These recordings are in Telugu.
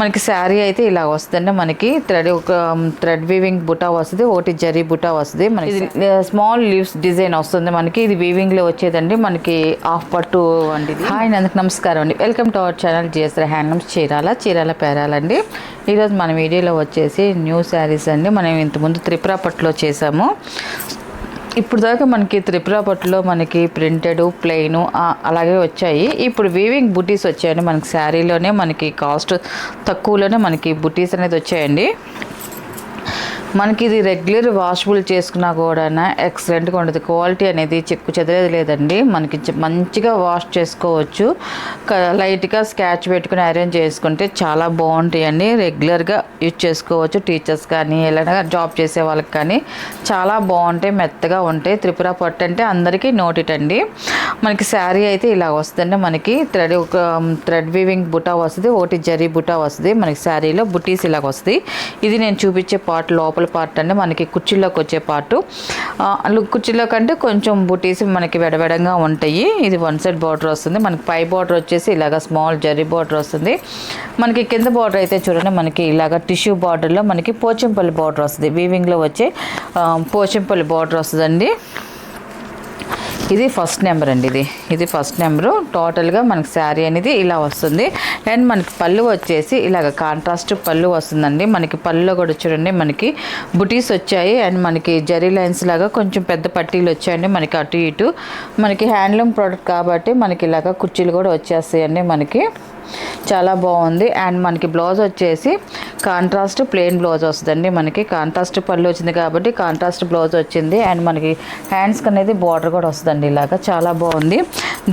మనకి శారీ అయితే ఇలా వస్తుందండి. మనకి థ్రెడ్ వీవింగ్ బుటా వస్తుంది, ఒకటి జరీ బుటా వస్తుంది. మనకి స్మాల్ లీవ్స్ డిజైన్ వస్తుంది. మనకి ఇది వీవింగ్ లో వచ్చేదండి. మనకి హాఫ్ పట్టు అండి. హాయ్ అందరికి నమస్కారం అండి. Welcome to our channel GS handlooms Chirala పేరాలండి. ఈరోజు మన వీడియోలో వచ్చేసి న్యూ శారీస్ అండి. మనం ఇంతకుముందు త్రిపుర పట్టులో చేసాము. ఇప్పుడు దాకా మనకి త్రిపుర పట్టులో మనకి ప్రింటెడ్ ప్లెయిన్ అలాగే వచ్చాయి. ఇప్పుడు వీవింగ్ బుటీస్ వచ్చాయండి. మనకి శారీలోనే మనకి కాస్ట్ తక్కువలోనే మనకి బుటీస్ అనేది వచ్చాయండి. మనకి ఇది రెగ్యులర్ వాషబుల్ చేసుకున్నా కూడా ఎక్సలెంట్గా ఉంటుంది. క్వాలిటీ అనేది చెక్కు చెదరేది లేదండి. మనకి మంచిగా వాష్ చేసుకోవచ్చు. లైట్గా స్కాచ్ పెట్టుకుని అరేంజ్ చేసుకుంటే చాలా బాగుంటాయండి. రెగ్యులర్గా యూజ్ చేసుకోవచ్చు. టీచర్స్ కానీ ఎలా జాబ్ చేసే వాళ్ళకి కానీ చాలా బాగుంటాయి, మెత్తగా ఉంటాయి. త్రిపుర పట్టు అంటే అందరికీ నోటిట్ అండి. మనకి శారీ అయితే ఇలా వస్తుందండి. మనకి థ్రెడ్ వీవింగ్ బుటా వస్తుంది, ఒకటి జరీ బుటా వస్తుంది. మనకి శారీలో బుటీస్ ఇలాగ వస్తుంది. ఇది నేను చూపించే పార్ట్ లోపల పార్ట్ అంటే మనకి కుర్చీలోకి వచ్చే పార్టు. కుర్చీలో కంటే కొంచెం బుటీస్ మనకి వెడవెడంగా ఉంటాయి. ఇది వన్ సైడ్ బార్డర్ వస్తుంది. మనకి పై బార్డర్ వచ్చేసి ఇలాగ స్మాల్ జరీ బార్డర్ వస్తుంది. మనకి కింద బార్డర్ అయితే చూడండి, మనకి ఇలాగ టిష్యూ బార్డర్లో మనకి పోచంపల్లి బార్డర్ వస్తుంది. వీవింగ్లో వచ్చే పోచంపల్లి బార్డర్ వస్తుందండి. ఇది ఫస్ట్ నెంబర్ అండి. ఇది ఫస్ట్ నెంబరు. టోటల్గా మనకి శారీ అనేది ఇలా వస్తుంది. అండ్ మనకి పళ్ళు వచ్చేసి ఇలాగ కాంట్రాస్ట్ పళ్ళు వస్తుందండి. మనకి పళ్ళులో కూడా చూడండి మనకి బుటీస్ వచ్చాయి. అండ్ మనకి జరీ లైన్స్ లాగా కొంచెం పెద్ద పట్టీలు వచ్చాయండి. మనకి అటు ఇటు మనకి హ్యాండ్లూమ్ ప్రోడక్ట్ కాబట్టి మనకి ఇలాగ కుర్చీలు కూడా వచ్చేస్తాయండి. మనకి చాలా బాగుంది. అండ్ మనకి బ్లౌజ్ వచ్చేసి కాంట్రాస్ట్ ప్లెయిన్ బ్లౌజ్ వస్తుందండి. మనకి కాంట్రాస్ట్ పళ్ళు వచ్చింది కాబట్టి కాంట్రాస్ట్ బ్లౌజ్ వచ్చింది. అండ్ మనకి హ్యాండ్స్కి అనేది బార్డర్ కూడా వస్తుందండి. ఇలాగా చాలా బాగుంది.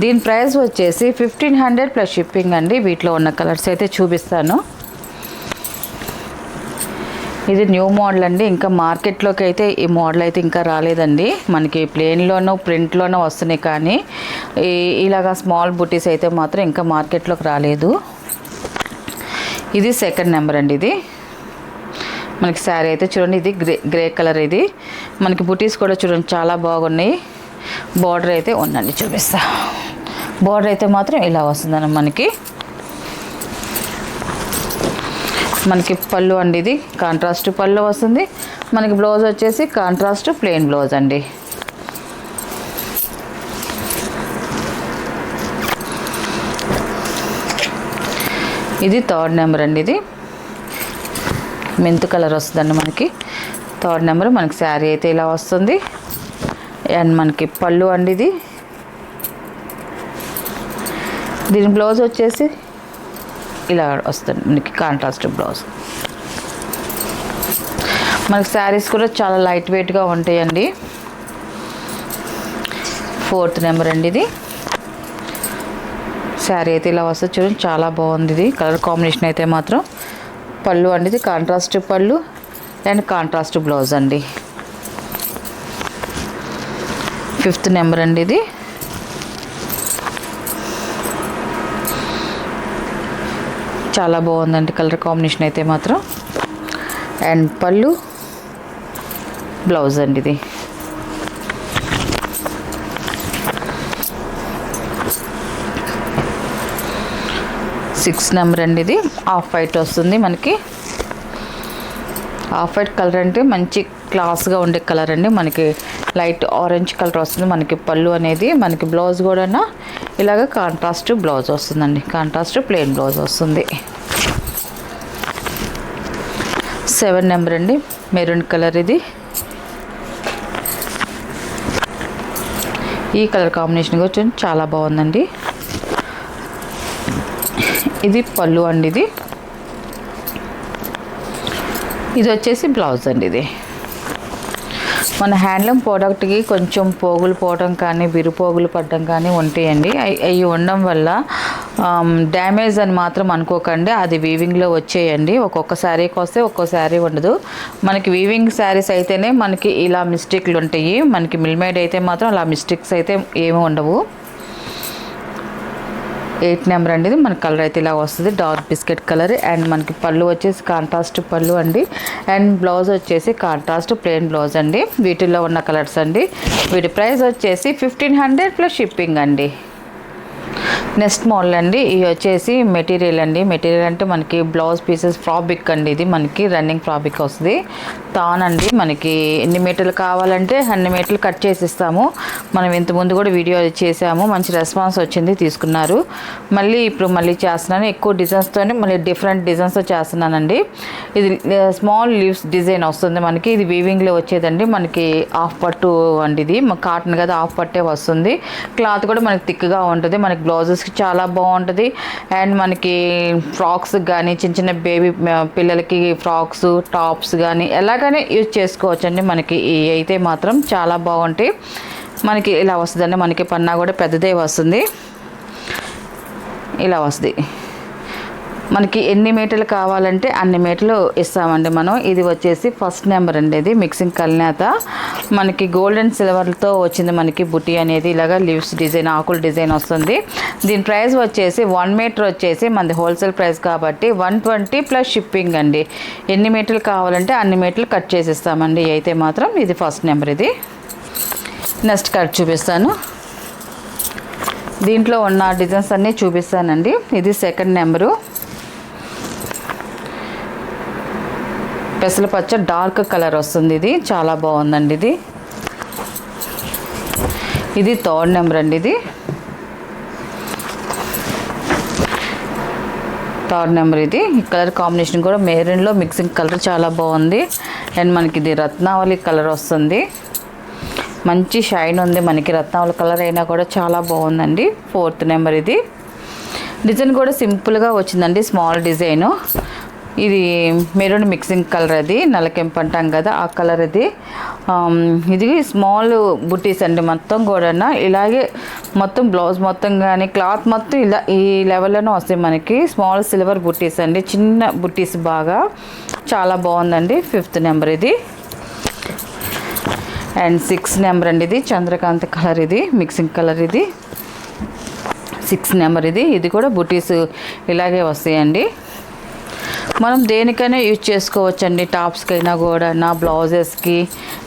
దీని ప్రైస్ వచ్చేసి 1500 ప్లస్ షిప్పింగ్ అండి. వీటిలో ఉన్న కలర్స్ అయితే చూపిస్తాను. ఇది న్యూ మోడల్ అండి. ఇంకా మార్కెట్లోకి అయితే ఈ మోడల్ అయితే ఇంకా రాలేదండి. మనకి ప్లెయిన్లోనూ ప్రింట్లోనూ వస్తున్నాయి, కానీ ఇలాగా స్మాల్ బుటీస్ అయితే మాత్రం ఇంకా మార్కెట్లోకి రాలేదు. ఇది సెకండ్ నెంబర్ అండి. ఇది మనకి శారీ అయితే చూడండి, ఇది గ్రే కలర్. ఇది మనకి బుటీస్ కూడా చూడండి చాలా బాగున్నాయి. బార్డర్ అయితే ఉందండి, చూపిస్తా. బార్డర్ అయితే మాత్రం ఇలా వస్తుందన్న మనకి పళ్ళు అండి. ఇది కాంట్రాస్ట్ పళ్ళు వస్తుంది. మనకి బ్లౌజ్ వచ్చేసి కాంట్రాస్ట్ ప్లెయిన్ బ్లౌజ్ అండి. ఇది థర్డ్ నెంబర్ అండి. ఇది మెంతు కలర్ వస్తుందండి. మనకి థర్డ్ నెంబర్. మనకి శారీ అయితే ఇలా వస్తుంది. అండ్ మనకి పళ్ళు అండి. దీని బ్లౌజ్ వచ్చేసి ఇలా వస్తుంది. మనకి కాంట్రాస్ట్ బ్లౌజ్. మనకి శారీస్ కూడా చాలా లైట్ వెయిట్గా ఉంటాయండి. ఫోర్త్ నెంబర్ అండి. ఇది శారీ అయితే ఇలా వస్తుంది చూడండి, చాలా బాగుంది. ఇది కలర్ కాంబినేషన్ అయితే మాత్రం. పళ్ళు అండి, ఇది కాంట్రాస్ట్ పళ్ళు అండ్ కాంట్రాస్ట్ బ్లౌజ్ అండి. ఫిఫ్త్ నెంబర్ అండి. ఇది చాలా బాగుందండి కలర్ కాంబినేషన్ అయితే మాత్రం. అండ్ పళ్ళు బ్లౌజ్ అండి. ఇది సిక్స్ నెంబర్ అండి. ఇది ఆఫ్ వైట్ వస్తుంది. మనకి ఆఫ్ వైట్ కలర్ అంటే మంచి క్లాస్గా ఉండే కలర్ అండి. మనకి లైట్ ఆరెంజ్ కలర్ వస్తుంది. మనకి పళ్ళు అనేది, మనకి బ్లౌజ్ కూడా ఇలాగ కాంట్రాస్ట్ బ్లౌజ్ వస్తుందండి. కాంట్రాస్ట్ ప్లెయిన్ బ్లౌజ్ వస్తుంది. 7 నెంబర్ అండి. Maroon colour. ఇది ఈ కలర్ కాంబినేషన్ కూడా చాలా బాగుందండి. ఇది పళ్ళు అండి. ఇది వచ్చేసి బ్లౌజ్ అండి. ఇది మన హ్యాండ్లూమ్ ప్రోడక్ట్కి కొంచెం పోగులు పోవడం కానీ విరుపోగులు పడడం కానీ ఉంటాయండి. అవి ఉండడం వల్ల డ్యామేజ్ అని మాత్రం అనుకోకండి. అది వీవింగ్లో వచ్చేయండి. ఒక్కొక్క శారీకి వస్తే ఒక్కో శారీ ఉండదు. మనకి వీవింగ్ శారీస్ అయితేనే మనకి ఇలా మిస్టేక్లు ఉంటాయి. మనకి మిల్మేడ్ అయితే మాత్రం అలా మిస్టేక్స్ అయితే ఏమీ ఉండవు. 8 నెంబర్ అండి. ఇది మన కలర్ అయితే ఇలా వస్తుంది, డార్క్ బిస్కెట్ కలర్. అండ్ మనకి పళ్ళు వచ్చేసి కాంట్రాస్ట్ పళ్ళు అండి. అండ్ బ్లౌజ్ వచ్చేసి కాంట్రాస్ట్ ప్లెయిన్ బ్లౌజ్ అండి. వీటిల్లో ఉన్న కలర్స్ అండి. వీటి ప్రైస్ వచ్చేసి 1500 ప్లస్ షిప్పింగ్ అండి. నెక్స్ట్ మోడల్ అండి, ఇది వచ్చేసి మెటీరియల్ అండి. మెటీరియల్ అంటే మనకి బ్లౌజ్ పీసెస్ ఫ్రాబిక్ అండి. ఇది మనకి రన్నింగ్ ఫ్రాబిక్ వస్తుంది. తాన్ అండి, మనకి ఎన్ని మీటర్లు కావాలంటే అన్ని మీటర్లు కట్ చేసి ఇస్తాము. మనం ఇంతకుముందు కూడా వీడియో చేసాము, మంచి రెస్పాన్స్ వచ్చింది, తీసుకున్నారు. ఇప్పుడు మళ్ళీ చేస్తున్నాను. ఎక్కువ డిజైన్స్తోనే మళ్ళీ డిఫరెంట్ డిజైన్స్తో చేస్తున్నానండి. ఇది స్మాల్ లీవ్స్ డిజైన్ వస్తుంది మనకి. ఇది వీవింగ్లో వచ్చేదండి. మనకి హాఫ్ పట్టు అండి. ఇది కాటన్ కదా, హాఫ్ పట్టే వస్తుంది. క్లాత్ కూడా మనకి థిక్గా ఉంటుంది. మనకి బ్లౌజెస్కి చాలా బాగుంటుంది. అండ్ మనకి ఫ్రాక్స్ కానీ, చిన్న చిన్న బేబీ పిల్లలకి ఫ్రాక్స్, టాప్స్ కానీ ఎలాగైనా యూజ్ చేసుకోవచ్చండి. మనకి ఇవి అయితే మాత్రం చాలా బాగుంటాయి. మనకి ఇలా వస్తుందండి. మనకి పన్నా కూడా పెద్దదే వస్తుంది. ఇలా వస్తుంది. మనకి ఎన్ని మీటర్లు కావాలంటే అన్ని మీటర్లు ఇస్తామండి మనం. ఇది వచ్చేసి ఫస్ట్ నెంబర్ అండి. ఇది మిక్సింగ్ కల్నేత మనకి గోల్డ్ అండ్ సిల్వర్తో వచ్చింది. మనకి బుటీ అనేది ఇలాగా లీవ్స్ డిజైన్, ఆకుల డిజైన్ వస్తుంది. దీని ప్రైస్ వచ్చేసి 1 మీటర్ వచ్చేసి మనది హోల్సేల్ ప్రైస్ కాబట్టి 120 ప్లస్ షిప్పింగ్ అండి. ఎన్ని మీటర్లు కావాలంటే అన్ని మీటర్లు కట్ చేసి ఇస్తామండి. అయితే మాత్రం ఇది ఫస్ట్ నెంబర్. ఇది నెక్స్ట్ కట్ చూపిస్తాను. దీంట్లో ఉన్న డిజైన్స్ అన్నీ చూపిస్తానండి. ఇది సెకండ్ నెంబరు. పెసల పచ్చ డార్క్ కలర్ వస్తుంది. ఇది చాలా బాగుందండి. ఇది థర్డ్ నెంబర్ అండి. ఇది థర్డ్ నెంబర్. ఇది కలర్ కాంబినేషన్ కూడా మెరూన్లో మిక్సింగ్ కలర్ చాలా బాగుంది. అండ్ మనకి ఇది రత్నావళి కలర్ వస్తుంది. మంచి షైన్ ఉంది. మనకి రత్నావళి కలర్ అయినా కూడా చాలా బాగుందండి. Fourth number. ఇది డిజైన్ కూడా సింపుల్గా వచ్చిందండి, స్మాల్ డిజైను. ఇది మెరూన్ మిక్సింగ్ కలర్. అది నల్లకెంపు అంటాం కదా, ఆ కలర్. ఇది స్మాల్ బుటీస్ అండి. మొత్తం కూడా ఇలాగే మొత్తం బ్లౌజ్ మొత్తం కానీ క్లాత్ మొత్తం ఇలా ఈ లెవెల్లోనే వస్తాయి మనకి. స్మాల్ సిల్వర్ బుటీస్ అండి, చిన్న బుటీస్, బాగా చాలా బాగుందండి. Fifth number. ఇది అండ్ 6 నెంబర్ అండి. ఇది చంద్రకాంత్ కలర్. ఇది మిక్సింగ్ కలర్. ఇది 6 నెంబర్. ఇది కూడా బుటీస్ ఇలాగే వస్తాయండి. మనం దేనికైనా యూజ్ చేసుకోవచ్చండి. టాప్స్కైనా కూడా, బ్లౌజెస్కి,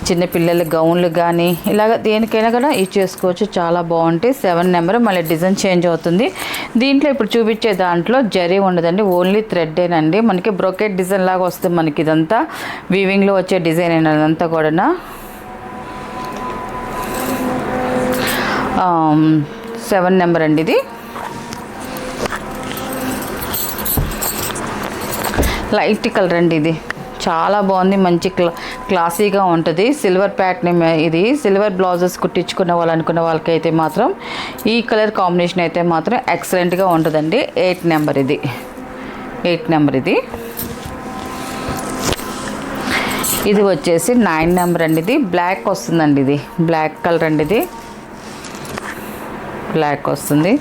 చిన్నపిల్లల గౌన్లు కానీ ఇలాగ దేనికైనా కూడా యూజ్ చేసుకోవచ్చు. చాలా బాగుంటాయి. 7 నెంబర్. మళ్ళీ డిజైన్ చేంజ్ అవుతుంది. దీంట్లో ఇప్పుడు చూపించే దాంట్లో జరీ ఉండదండి, ఓన్లీ థ్రెడ్డేనండి. మనకి బ్రోకెట్ డిజైన్ లాగా వస్తుంది. మనకి ఇదంతా వీవింగ్లో వచ్చే డిజైన్ అయినదంతా కూడా 7 నెంబర్ అండి. ఇది లైట్ కలర్ అండి. ఇది చాలా బాగుంది. మంచి క్లాసీగా ఉంటుంది. Silver pattern. ఇది సిల్వర్ బ్లౌజెస్ కుట్టించుకున్న వాళ్ళు అనుకున్న వాళ్ళకి అయితే మాత్రం ఈ కలర్ కాంబినేషన్ అయితే మాత్రం ఎక్సలెంట్గా ఉంటుందండి. 8 నెంబర్. ఇది 8 నెంబర్. ఇది వచ్చేసి 9 నెంబర్ అండి. ఇది బ్లాక్ వస్తుందండి. ఇది బ్లాక్ కలర్ అండి. ఇది బ్లాక్ వస్తుంది.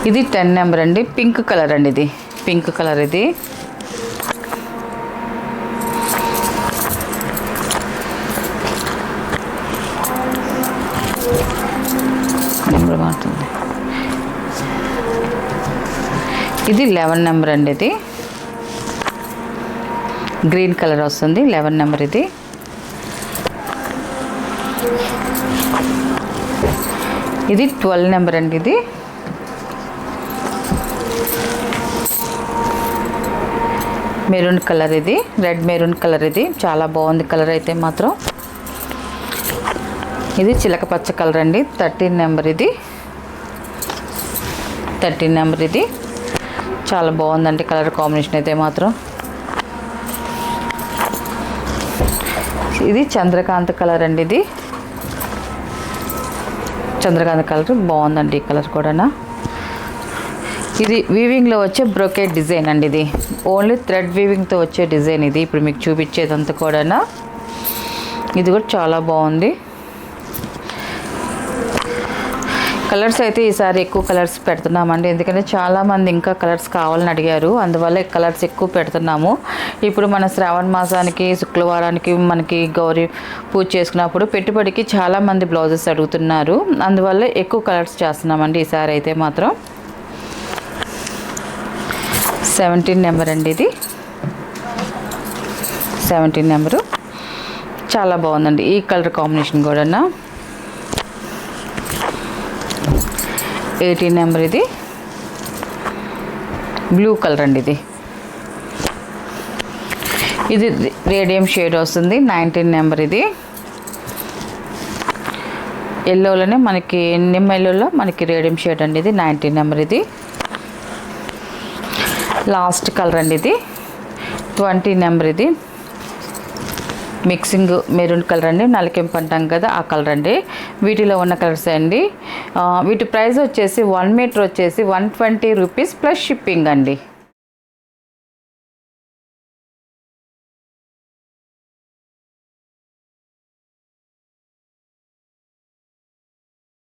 ఇది 10 నెంబర్ అండి. పింక్ కలర్ అండి. ఇది పింక్ కలర్. ఇది నెంబర్ మారుతుంది. ఇది 11 నెంబర్ అండి. ఇది గ్రీన్ కలర్ వస్తుంది. 11 నెంబర్. ఇది 12 నెంబర్ అండి. ఇది మెరూన్ కలర్. ఇది రెడ్ మెరూన్ కలర్. ఇది చాలా బాగుంది కలర్ అయితే మాత్రం. ఇది చిలక పచ్చ కలర్ అండి. 13 నెంబర్. ఇది 13 నెంబర్. ఇది చాలా బాగుందండి కలర్ కాంబినేషన్ అయితే మాత్రం. ఇది చంద్రకాంత్ కలర్ అండి. ఇది చంద్రకాంత్ కలర్ బాగుందండి. ఈ కలర్ కూడా ఇది వీవింగ్లో వచ్చే బ్రోకెట్ డిజైన్ అండి. ఇది ఓన్లీ థ్రెడ్ వీవింగ్తో వచ్చే డిజైన్. ఇది ఇప్పుడు మీకు చూపించేదంతా కూడా ఇది కూడా చాలా బాగుంది. కలర్స్ అయితే ఈసారి ఎక్కువ కలర్స్ పెడుతున్నామండి. ఎందుకంటే చాలామంది ఇంకా కలర్స్ కావాలని అడిగారు, అందువల్ల కలర్స్ ఎక్కువ పెడుతున్నాము. ఇప్పుడు మన శ్రావణ మాసానికి, శుక్రవారానికి మనకి గౌరీ పూజ చేసుకున్నప్పుడు పెట్టుబడికి చాలామంది బ్లౌజెస్ అడుగుతున్నారు, అందువల్ల ఎక్కువ కలర్స్ చేస్తున్నామండి ఈసారి అయితే మాత్రం. 17 నెంబర్ అండి. ఇది 17 నెంబరు చాలా బాగుందండి. ఈ కలర్ కాంబినేషన్ కూడా 18 నెంబర్ ఇది బ్లూ కలర్ అండి. ఇది రేడియం షేడ్ వస్తుంది 19 నెంబర్. ఇది ఎల్లోలోనే మనకి నిమ్మ ఎల్లోలో మనకి రేడియం షేడ్ అండి. ఇది 19 నెంబర్. ఇది లాస్ట్ కలర్ అండి. ఇది 20 నెంబర్. ఇది మిక్సింగ్ మెరూన్ కలర్ అండి, నలకెంపు అంటాం కదా ఆ కలర్ అండి. వీటిలో ఉన్న కలర్స్ అండి. వీటి ప్రైస్ వచ్చేసి 1 మీటర్ వచ్చేసి 120 రూపీస్ ప్లస్ షిప్పింగ్ అండి.